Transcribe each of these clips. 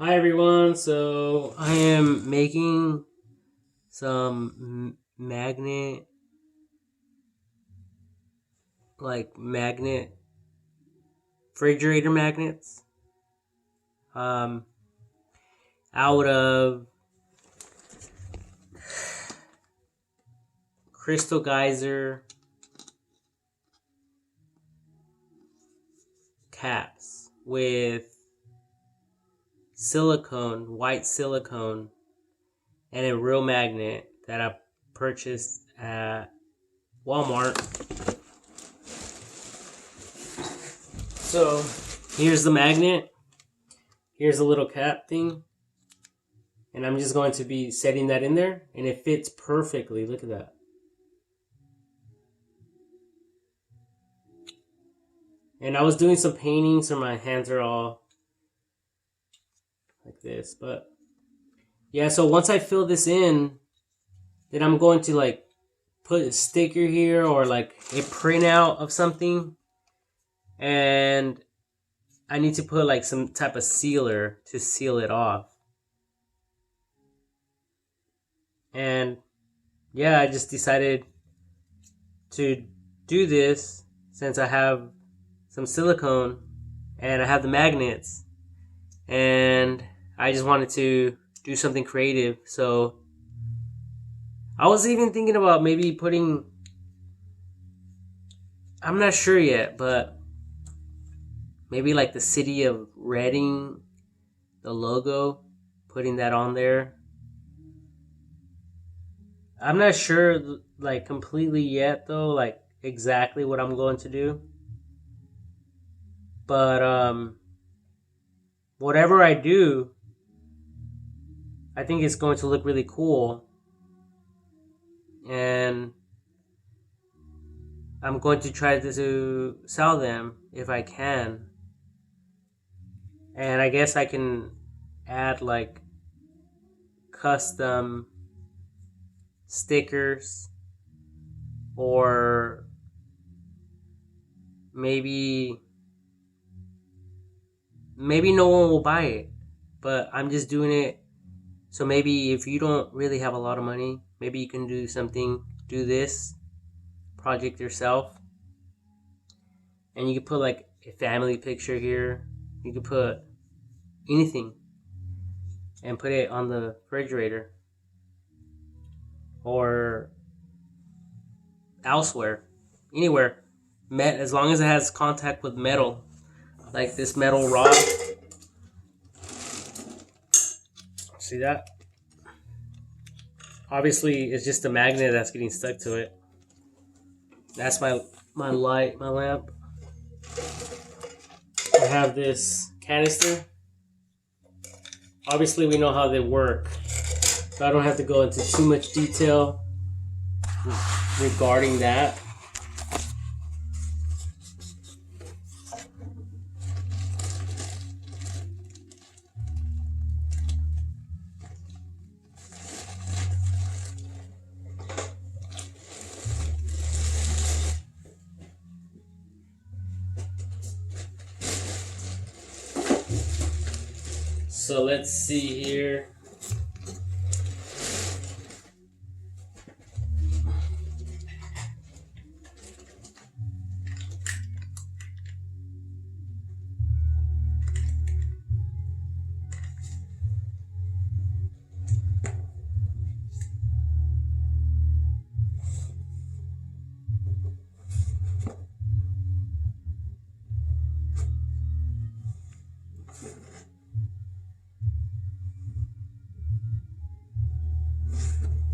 Hi everyone, so I am making some magnet refrigerator magnets um out of crystal geyser caps with white silicone, and a real magnet that I purchased at Walmart. So here's the magnet. Here's a little cap thing. And I'm just going to be setting that in there. And it fits perfectly. Look at that. And I was doing some painting, so my hands are all like this. But yeah, so once I fill this in, then I'm going to put a sticker here or a printout of something. And I need to put some type of sealer to seal it off. And yeah, I just decided to do this since I have some silicone and I have the magnets, and I just wanted to do something creative. So I was even thinking about maybe putting, I'm not sure yet, but maybe the city of Reading, the logo, putting that on there. I'm not sure completely yet though, exactly what I'm going to do. But whatever I do, I think it's going to look really cool. And I'm going to try to sell them if I can. And I guess I can add custom stickers, or maybe no one will buy it, but I'm just doing it. So maybe if you don't really have a lot of money, maybe you can do this project yourself. And you can put a family picture here. You can put anything and put it on the refrigerator or elsewhere, anywhere, as long as it has contact with metal, like this metal rod. See that? Obviously, it's just a magnet that's getting stuck to it. That's my lamp. I have this canister. Obviously, we know how they work, so I don't have to go into too much detail regarding that. So let's see here.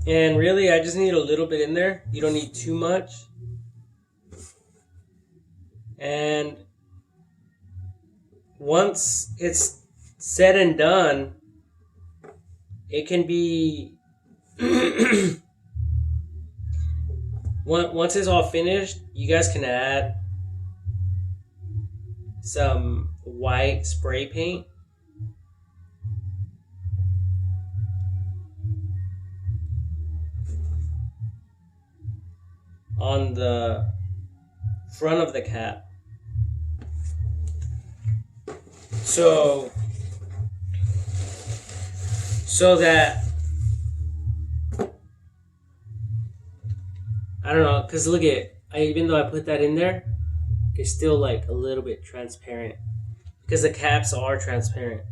And really, I just need a little bit in there. You don't need too much. And once it's said and done, it can be once it's all finished, you guys can add some white spray paint on the front of the cap. So so that I don't know, because look at even though I put that in there, it's still like a little bit transparent because the caps are transparent.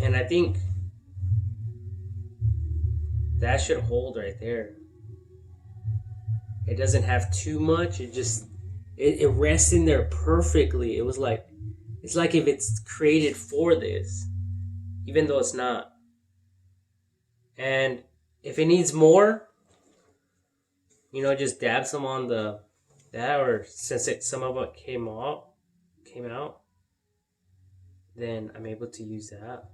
And I think that should hold right there. It doesn't have too much. It rests in there perfectly. It was like it's like if it's created for this, even though it's not. And if it needs more, just dab some on that, or since some of it came out, then I'm able to use that.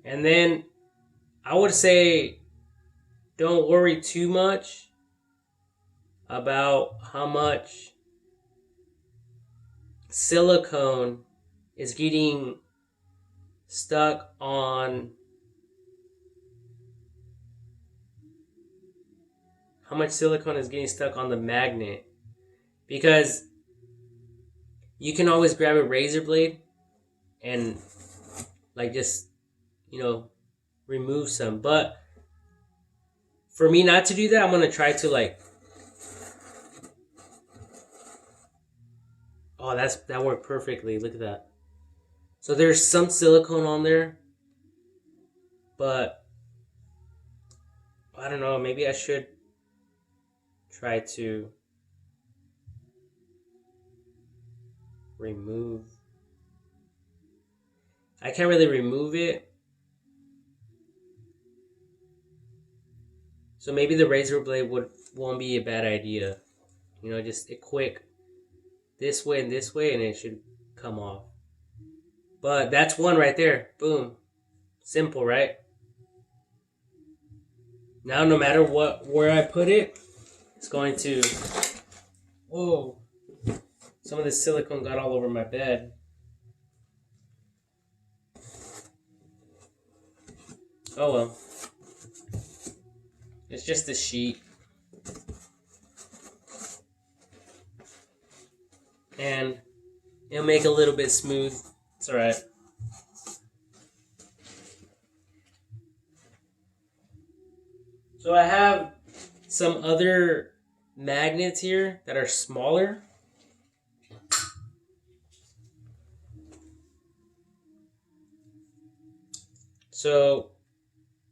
And then I would say don't worry too much about how much silicone is getting stuck on the magnet, because you can always grab a razor blade and like just remove some. But for me not to do that, I'm gonna try to that worked perfectly. Look at that. So there's some silicone on there, but I don't know, maybe I should try to remove. I can't really remove it. So maybe the razor blade won't be a bad idea. Just a quick this way and it should come off. But that's one right there. Boom. Simple, right? Now no matter where I put it, it's going to... Whoa. Some of the silicone got all over my bed. Oh well. It's just a sheet. And it'll make it a little bit smooth. It's alright. So I have some other magnets here that are smaller.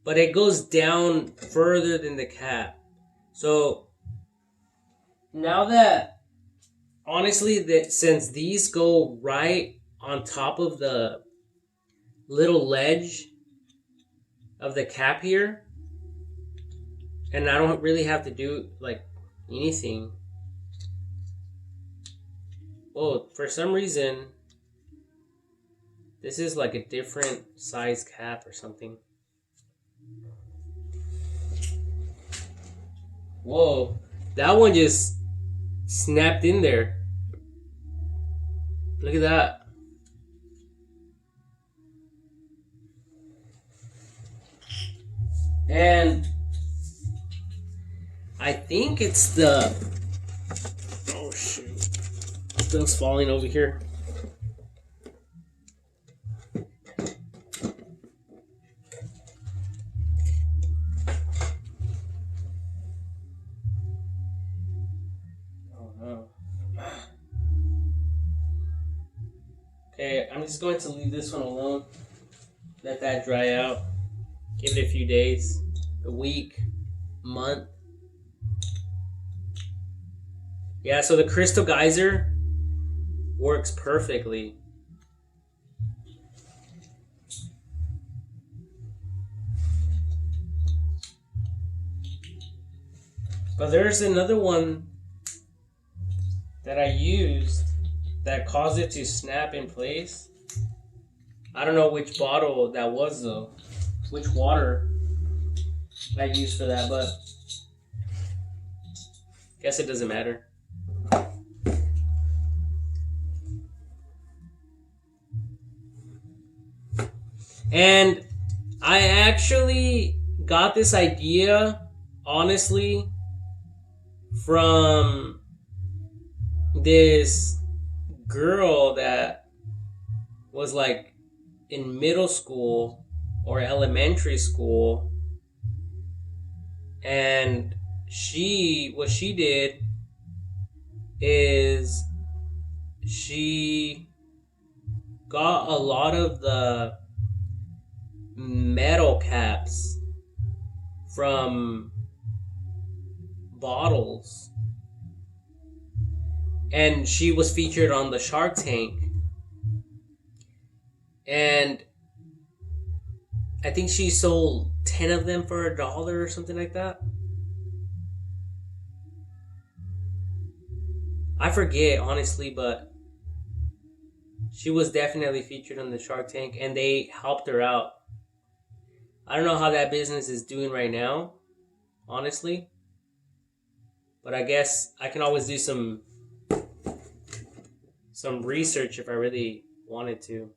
But it goes down further than the cap. So now that, honestly, since these go right on top of the little ledge of the cap here, and I don't really have to do anything. Oh, for some reason, this is like a different size cap or something. Whoa, that one just snapped in there. Look at that. And I think it's the... Oh shoot. Stuff's falling over here. Okay, I'm just going to leave this one alone. Let that dry out. Give it a few days, a week, month. Yeah, so the crystal geyser works perfectly. But there's another one that I used that caused it to snap in place. I don't know which bottle that was though, which water I used for that, but guess it doesn't matter. And I actually got this idea, honestly, from this girl that was like in middle school or elementary school. And what she did is she got a lot of the metal caps from bottles, and she was featured on the Shark Tank. And I think she sold 10 of them for $1 or something like that. I forget, honestly, but she was definitely featured on the Shark Tank, and they helped her out. I don't know how that business is doing right now, honestly, but I guess I can always do some research if I really wanted to.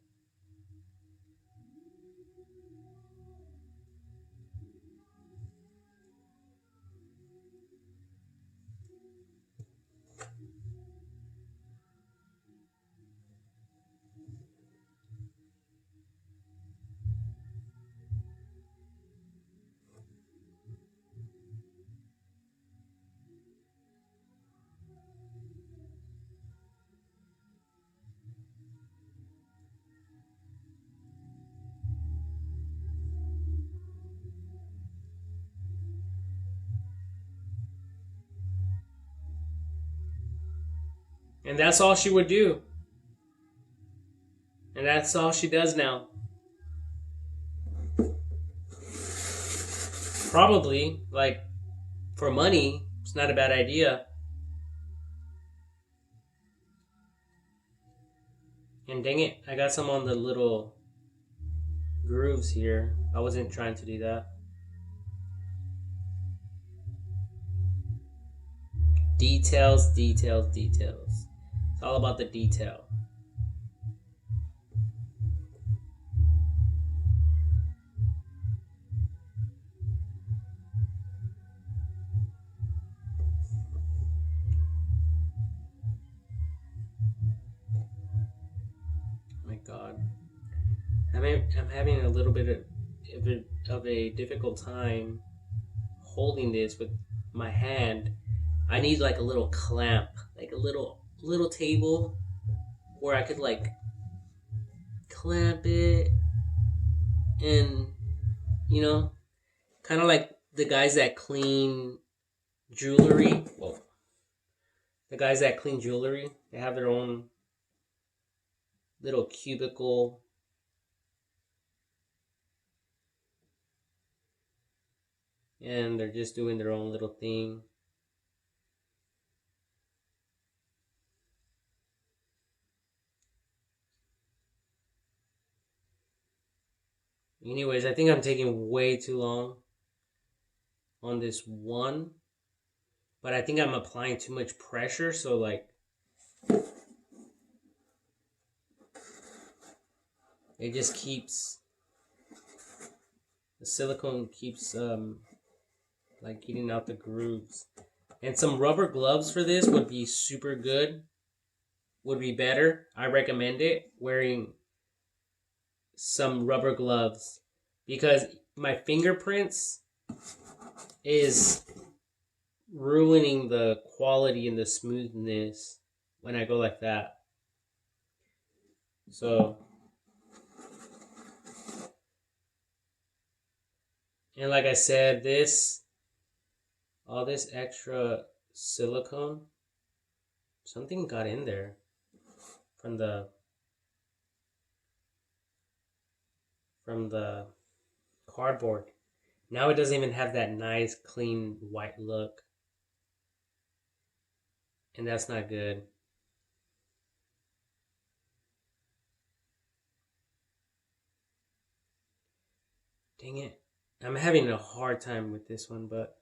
And that's all she would do. And that's all she does now. Probably, like, for money, it's not a bad idea. And dang it, I got some on the little grooves here. I wasn't trying to do that. Details, details, details. It's all about the detail. Oh my god. I'm having a little bit of a difficult time holding this with my hand. I need like a little clamp, like a little table where I could like clamp it, and you know, kind of like the guys that clean jewelry. Well, the guys that clean jewelry, they have their own little cubicle, and they're just doing their own little thing. Anyways, I think I'm taking way too long on this one, but I think I'm applying too much pressure, so like it just keeps the silicone keeps like getting out the grooves. And some rubber gloves for this would be super good. Would be better. I recommend it, wearing some rubber gloves, because my fingerprints is ruining the quality and the smoothness when I go like that. So, and like I said, all this extra silicone, something got in there from the cardboard. Now it doesn't even have that nice clean white look, and that's not good. Dang it. I'm having a hard time with this one, but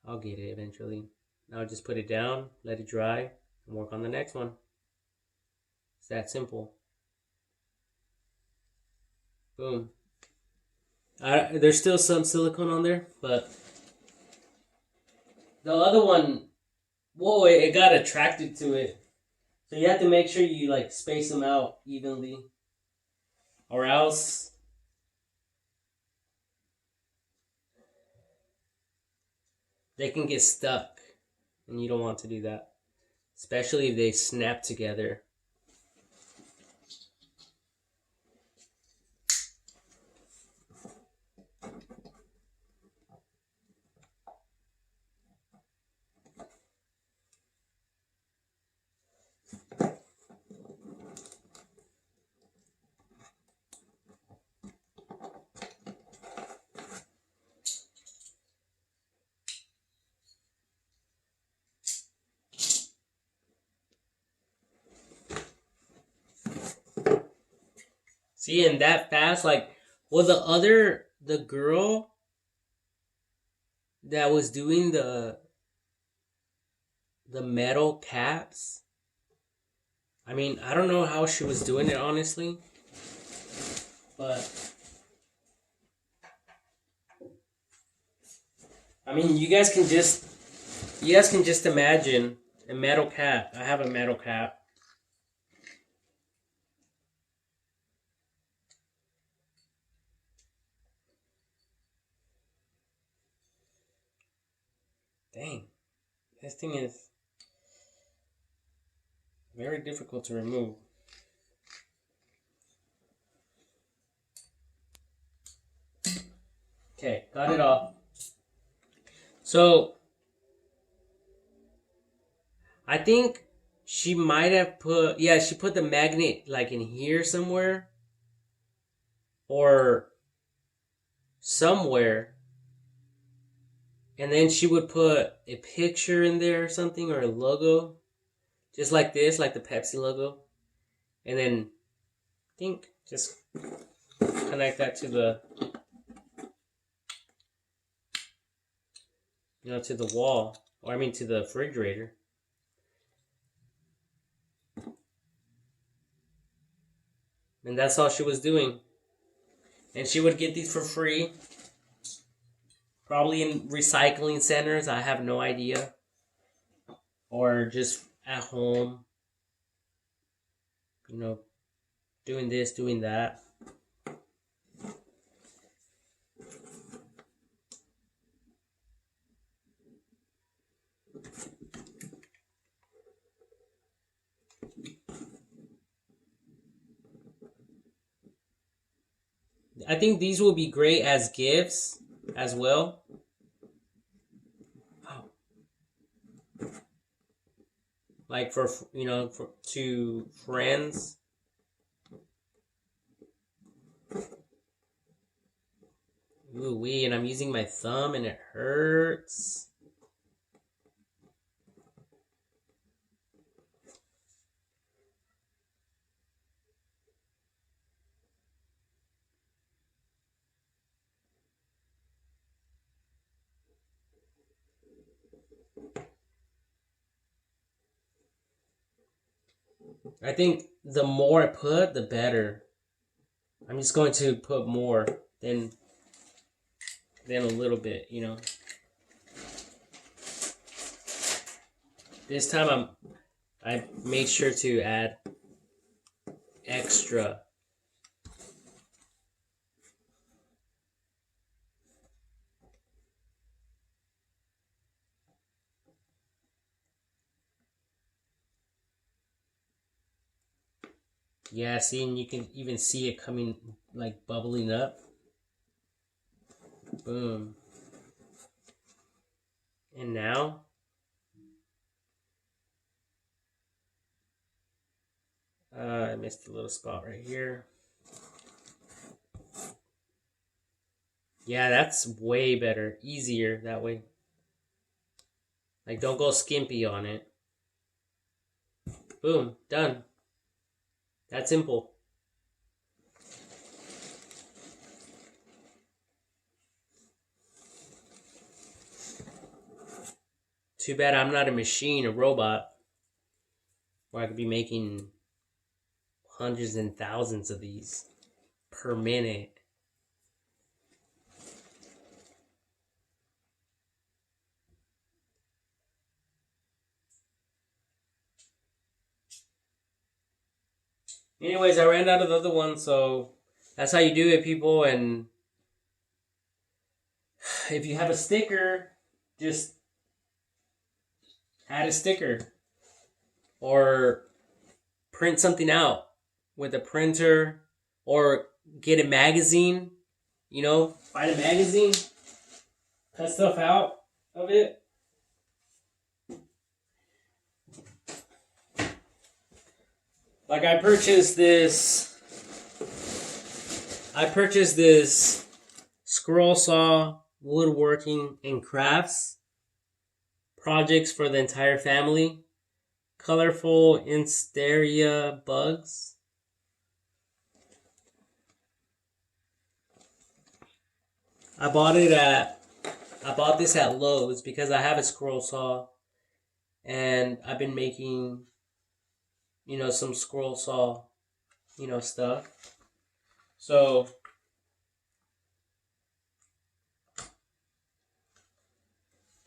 I'll get it eventually. I'll just put it down, let it dry, and work on the next one. It's that simple. Boom. There's still some silicone on there, but the other one, whoa, it got attracted to it. So you have to make sure you like space them out evenly, or else they can get stuck, and you don't want to do that, especially if they snap together. See, and that fast, like, well, the girl that was doing the metal caps. I mean, I don't know how she was doing it, honestly, but I mean, you guys can just imagine a metal cap. I have a metal cap. Dang, this thing is very difficult to remove. Okay, got it off. So, I think she might have she put the magnet like in here somewhere. Or somewhere. And then she would put a picture in there or something, or a logo. Just like this, like the Pepsi logo. And then, I think, just connect that to the, to the wall. Or I mean to the refrigerator. And that's all she was doing. And she would get these for free. Probably in recycling centers, I have no idea. Or just at home. Doing this, doing that. I think these will be great as gifts as well. Oh. Like to friends. Ooh wee, and I'm using my thumb and it hurts. I think the more I put, the better. I'm just going to put more than a little bit, This time I made sure to add extra. Yeah, see, and you can even see it coming, like, bubbling up. Boom. And now, I missed a little spot right here. Yeah, that's way better. Easier that way. Like, don't go skimpy on it. Boom. Done. That simple. Too bad I'm not a machine, a robot, where I could be making hundreds and thousands of these per minute. Anyways, I ran out of the other one, so that's how you do it, people. And if you have a sticker, just add a sticker or print something out with a printer or get a magazine. Find a magazine, cut stuff out of it. Like I purchased this scroll saw, woodworking and crafts projects for the entire family. Colorful Insteria bugs. I bought this at Lowe's because I have a scroll saw and I've been making some scroll saw stuff. So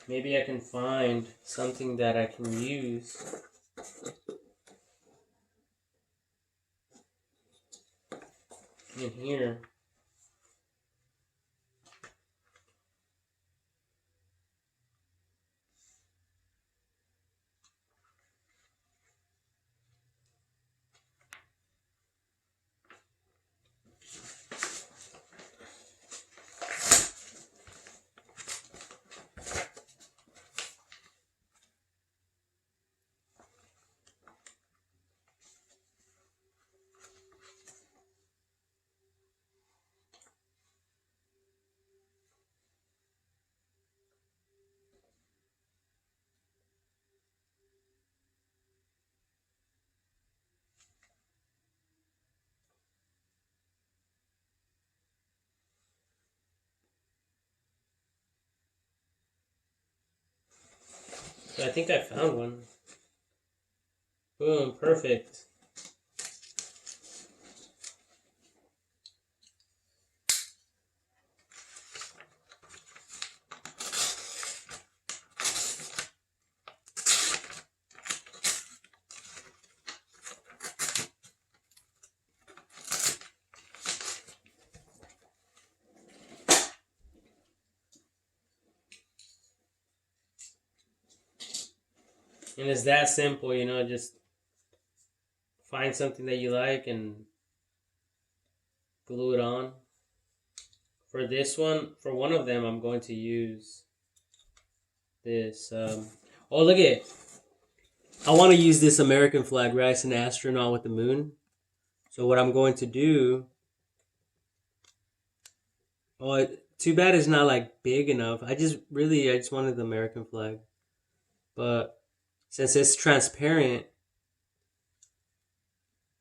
maybe I can find something that I can use. In here. So I think I found one. Boom, perfect. And it's that simple, just find something that you like and glue it on. For this one, for one of them, I'm going to use this. Oh, look at it. I want to use this American flag, right? It's an astronaut with the moon. So what I'm going to do... Oh, too bad it's not like big enough. I just wanted the American flag. But since it's transparent,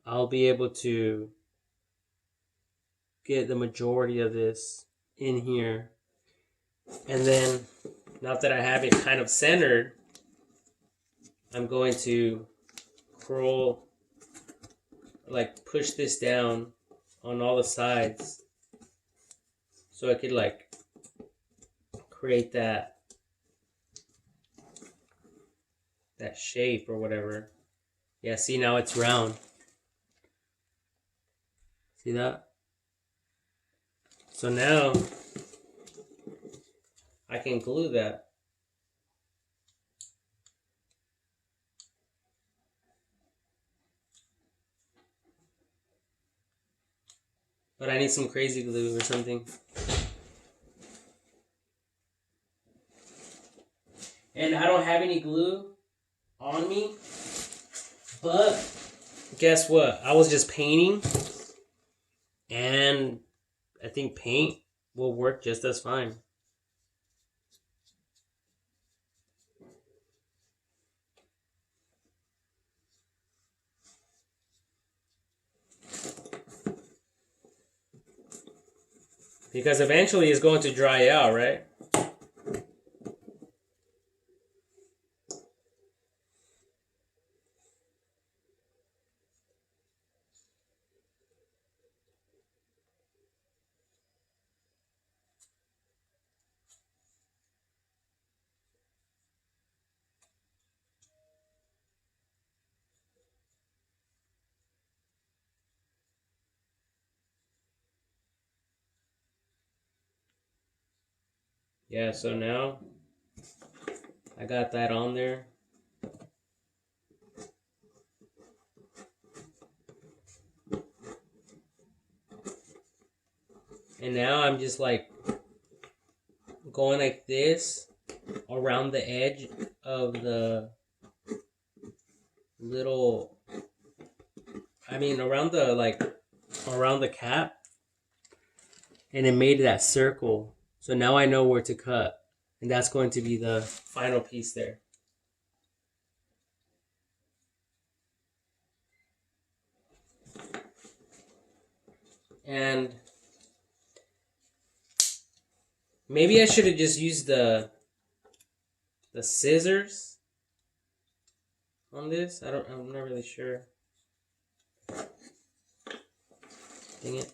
I'll be able to get the majority of this in here. And then, now that I have it kind of centered, I'm going to push this down on all the sides so I could create that shape or whatever. Yeah, see, now it's round. See that? So now I can glue that. But I need some crazy glue or something. And I don't have any glue on me. But guess what? I was just painting. And I think paint will work just as fine. Because eventually it's going to dry out, right? Yeah, so now I got that on there. And now I'm just like going like this around the edge of the little, around the cap, and it made that circle. So now I know where to cut, and that's going to be the final piece there. And maybe I should have just used the scissors on this. I'm not really sure. Dang it.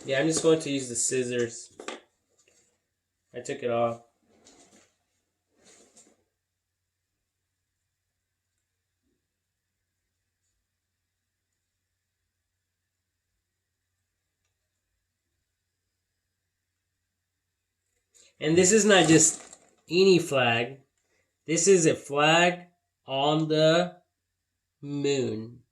Yeah, I'm just going to use the scissors. I took it off. And this is not just any flag. This is a flag on the moon.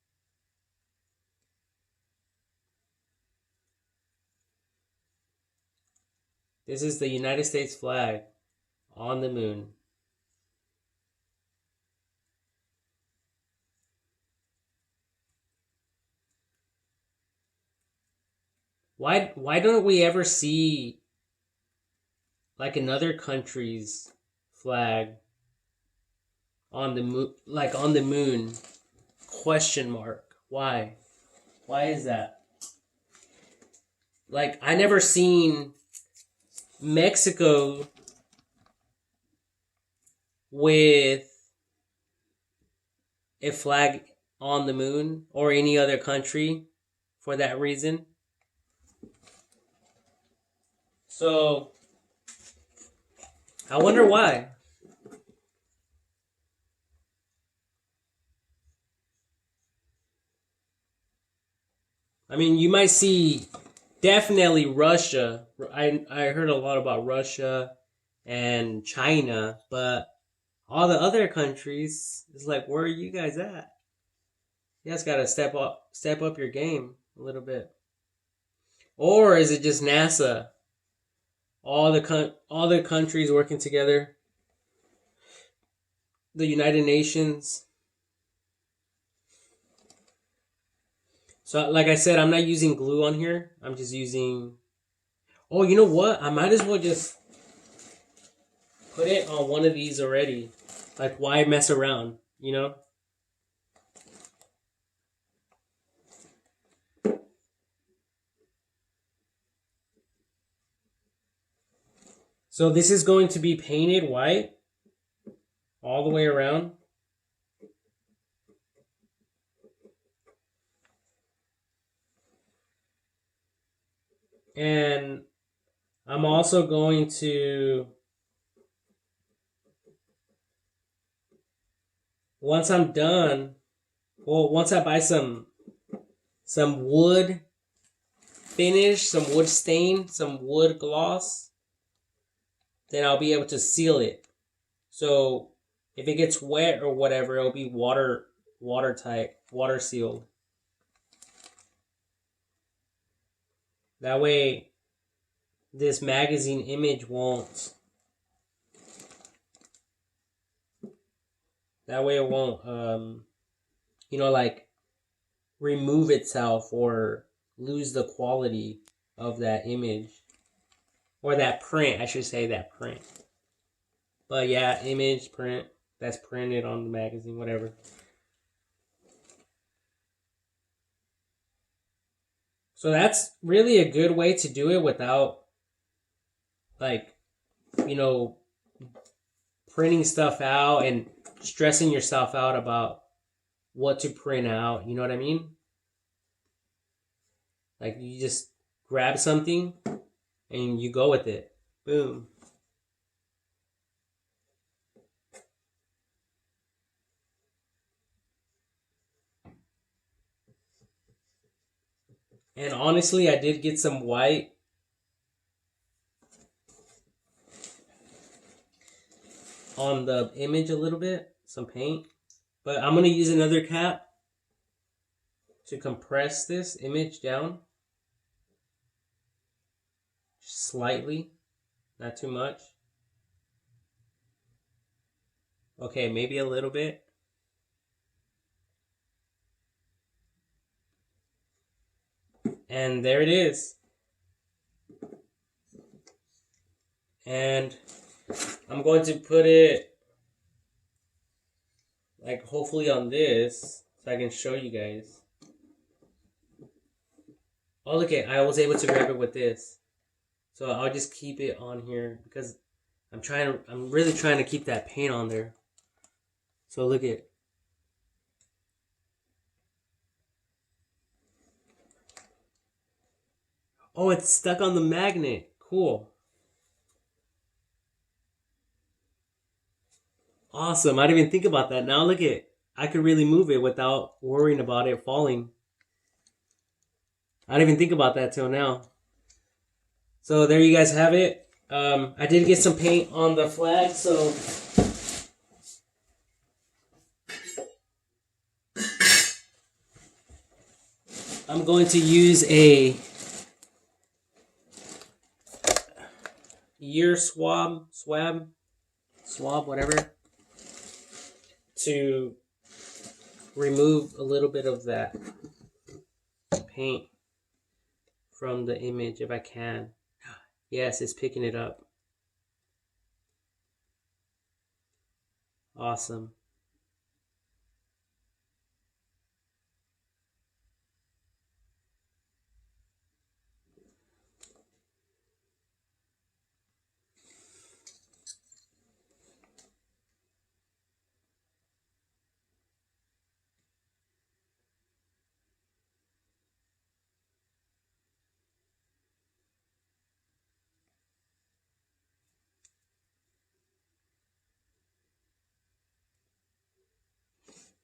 This is the United States flag on the moon. Why don't we ever see like another country's flag on the moon, like on the moon? Question mark. Why? Why is that? Like, I never seen Mexico with a flag on the moon, or any other country for that reason. So I wonder why. I mean, you might see definitely Russia. I heard a lot about Russia and China, but all the other countries, it's like, where are you guys at? You guys got to step up your game a little bit. Or is it just NASA? All the countries working together, the United Nations. So, like I said, I'm not using glue on here. I'm just using. Oh, you know what? I might as well just put it on one of these already. Like, why mess around? You know. So this is going to be painted white all the way around. And I'm also going to, once I'm done, well, once I buy some wood finish, some wood stain, some wood gloss, then I'll be able to seal it. So if it gets wet or whatever, it'll be watertight, water sealed. That way this magazine image won't, like remove itself or lose the quality of that image. Or that print, I should say, that print. But yeah, image, print, that's printed on the magazine, whatever. So that's really a good way to do it without, like, printing stuff out and stressing yourself out about what to print out. You know what I mean? Like, you just grab something and you go with it. Boom. And honestly, I did get some white on the image a little bit, some paint. But I'm going to use another cap to compress this image down. Just slightly, not too much. Okay, maybe a little bit. And there it is. And I'm going to put it like hopefully on this so I can show you guys. Oh, look at, I was able to grab it with this. So I'll just keep it on here because I'm really trying to keep that paint on there. So look at. Oh, it's stuck on the magnet. Cool. Awesome. I didn't even think about that. Now look at, I could really move it without worrying about it falling. I didn't even think about that till now. So there you guys have it. I did get some paint on the flag, so I'm going to use a year swab, whatever, to remove a little bit of that paint from the image if I can. Yes, it's picking it up. Awesome.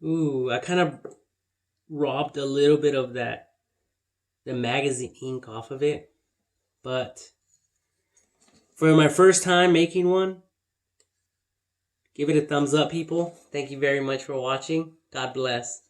Ooh, I kind of robbed a little bit of the magazine ink off of it. But for my first time making one, give it a thumbs up, people. Thank you very much for watching. God bless.